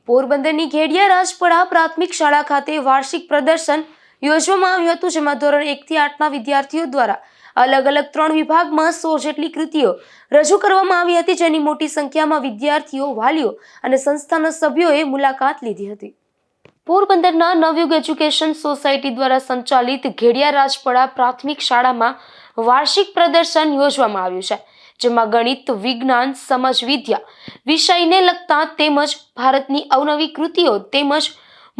પોરબંદરની ઘેડિયા રાજપરા પ્રાથમિક શાળા ખાતે વાર્ષિક પ્રદર્શન યોજવામાં આવ્યું હતું, જેમાં ધોરણ 1 થી 8ના વિદ્યાર્થીઓ દ્વારા અલગ અલગ 3 વિભાગમાં 100 જેટલી કૃતિઓ રજૂ કરવામાં આવી હતી, જેની મોટી સંખ્યામાં વિદ્યાર્થીઓ, વાલીઓ અને સંસ્થાના સભ્યોએ મુલાકાત લીધી હતી. પોરબંદરના નવયુગ એજ્યુકેશન સોસાયટી દ્વારા સંચાલિત ઘેડિયા રાજપરા પ્રાથમિક શાળામાં વાર્ષિક પ્રદર્શન યોજવામાં આવ્યું છે, જેમાં ગણિત, વિજ્ઞાન, સમાજ વિદ્યા વિષયને લગતા તેમજ ભારતની અવનવી કૃતિઓ તેમજ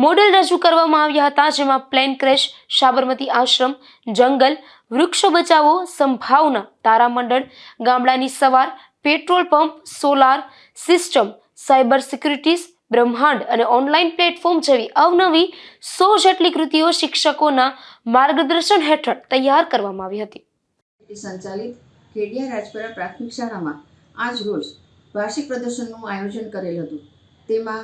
મોડેલ રજૂ કરવામાં આવ્યા હતા, જેમાં પ્લેન ક્રેશ, સાબરમતી આશ્રમ, જંગલ, વૃક્ષો બચાવો, સંભાવના, તારામંડળ, ગામડાની સવાર, petrol pump, solar system, cyber securities, બ્રહ્માંડ અને ઓનલાઈન પ્લેટફોર્મ જેવી અવનવી 100 જેટલી કૃતિઓ શિક્ષકોના માર્ગદર્શન હેઠળ તૈયાર કરવામાં આવી હતી. સંચાલિત ઘેડિયા રાજપરા પ્રાથમિક શાળામાં આજ રોજ વાર્ષિક પ્રદર્શનનું આયોજન કરેલ હતું. તેમાં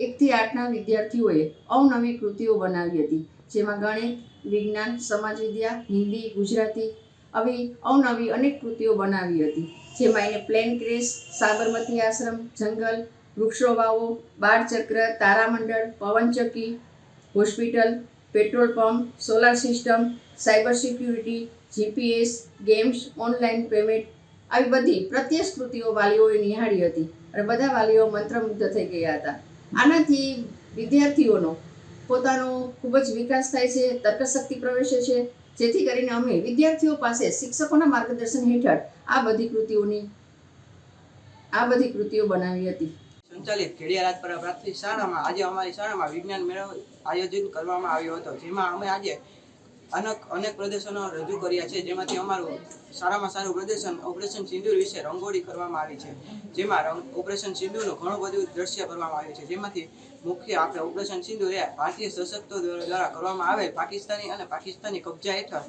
1 થી 8ના વિદ્યાર્થીઓએ અવનવી કૃતિઓ બનાવી હતી, જેમાં ગણિત, વિજ્ઞાન, સમાજ વિદ્યા, હિન્દી, ગુજરાતી આવી અવનવી અનેક કૃતિઓ બનાવી હતી, જેમાં એને પ્લેન ક્રેશ, સાબરમતી આશ્રમ, જંગલ, વૃક્ષો વાવો, બાળચક્ર, તારામંડળ, પવનચક્કી, hospital, petrol pump, solar system, cyber security, GPS, games, online payment આવી બધી પ્રત્યેક કૃતિઓ વાલીઓએ નિહાળી હતી અને બધા વાલીઓ મંત્રમુગ્ધ થઈ ગયા હતા. આનાથી વિદ્યાર્થીઓનો પોતાનો ખૂબ જ વિકાસ થાય છે, તર્કશક્તિ પ્રવેશે છે, જેથી કરીને અમે વિદ્યાર્થીઓ પાસે શિક્ષકોના માર્ગદર્શન હેઠળ આ બધી કૃતિઓ બનાવી હતી. સંચાલિત ઘેડિયા રાજપરા પ્રાથમિક શાળામાં આજે અમારી શાળામાં વિજ્ઞાન મેળો આયોજન કરવામાં આવ્યો હતો, જેમાં અમે આજે અનેક પ્રદર્શનો રજૂ કર્યા છે. જેમાંથી અમારું સારામાં સારું પ્રદર્શન ઓપરેશન સિંદૂર વિશે રંગોળી કરવામાં આવી છે, જેમાં ઓપરેશન સિંદૂરનું ઘણું બધું દ્રશ્ય કરવામાં આવ્યું છે. જેમાંથી મુખ્ય આપણે ઓપરેશન સિંદૂર એ ભારતીય સશસ્ત્રો દ્વારા કરવામાં આવેલ પાકિસ્તાની કબજા હેઠળ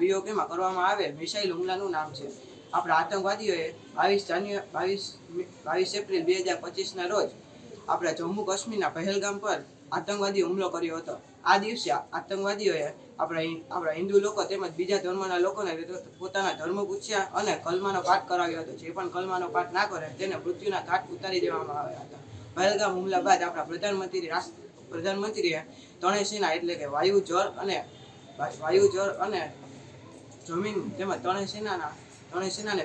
POKમાં કરવામાં આવેલ મિસાઇલ હુમલાનું નામ છે. આપણા આતંકવાદીઓએ 22 એપ્રિલ 2025ના રોજ આપણા જમ્મુ કાશ્મીરના પહેલગામ પર આતંકવાદી હુમલો કર્યો હતો. આ દિવસે આતંકવાદીઓએ આપણા હિન્દુ લોકો તેમજ બીજા ધર્મના લોકોને પોતાના ધર્મ પૂછ્યા અને કલમાનો પાઠ કરાવ્યો હતો. જે પણ કલમાનો પાઠ ના કરે તેને મૃત્યુના ઘાટ ઉતારી દેવામાં આવ્યા હતા. પહેલગામ હુમલા બાદ આપણા પ્રધાનમંત્રીએ ત્રણેય સેના એટલે કે વાયુ, જળ અને જમીન તેમજ ત્રણેય સેનાને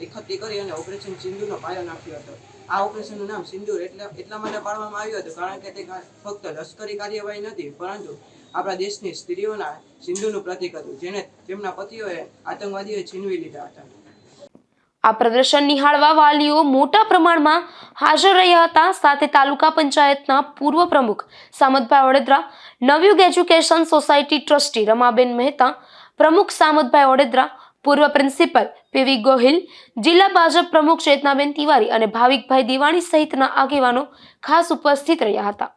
એકઠી કરી અને ઓપરેશન સિંદૂરનો પાયો નાખ્યો હતો. આ ઓપરેશનનું નામ સિંદૂર એટલા માટે પાડવામાં આવ્યું હતું કારણ કે તે ફક્ત લશ્કરી કાર્યવાહી નથી, પરંતુ આપણા દેશની સ્ત્રીઓના સિંદૂરનું પ્રતીક હતું, જેને તેમના પતિઓએ આતંકવાદીઓએ છીનવી લીધા હતા. આ પ્રદર્શન નિહાળવા વાલીઓ મોટા પ્રમાણમાં હાજર રહ્યા હતા. સાથે તાલુકા પંચાયતના પૂર્વ પ્રમુખ Samatbhai Odedara, Navyug education society trustee Ramaben Mehta, પ્રમુખ સામતભાઈ ઓડેદરા, પૂર્વ પ્રિન્સિપલ PV ગોહિલ, જિલ્લા ભાજપ પ્રમુખ ચેતનાબેન તિવારી અને ભાવિકભાઈ દિવાણી સહિતના આગેવાનો ખાસ ઉપસ્થિત રહ્યા હતા.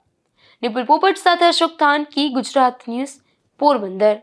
નિપુલ પોપટ સાથે અશોક થાનકી, ગુજરાત ન્યૂઝ, પોરબંદર.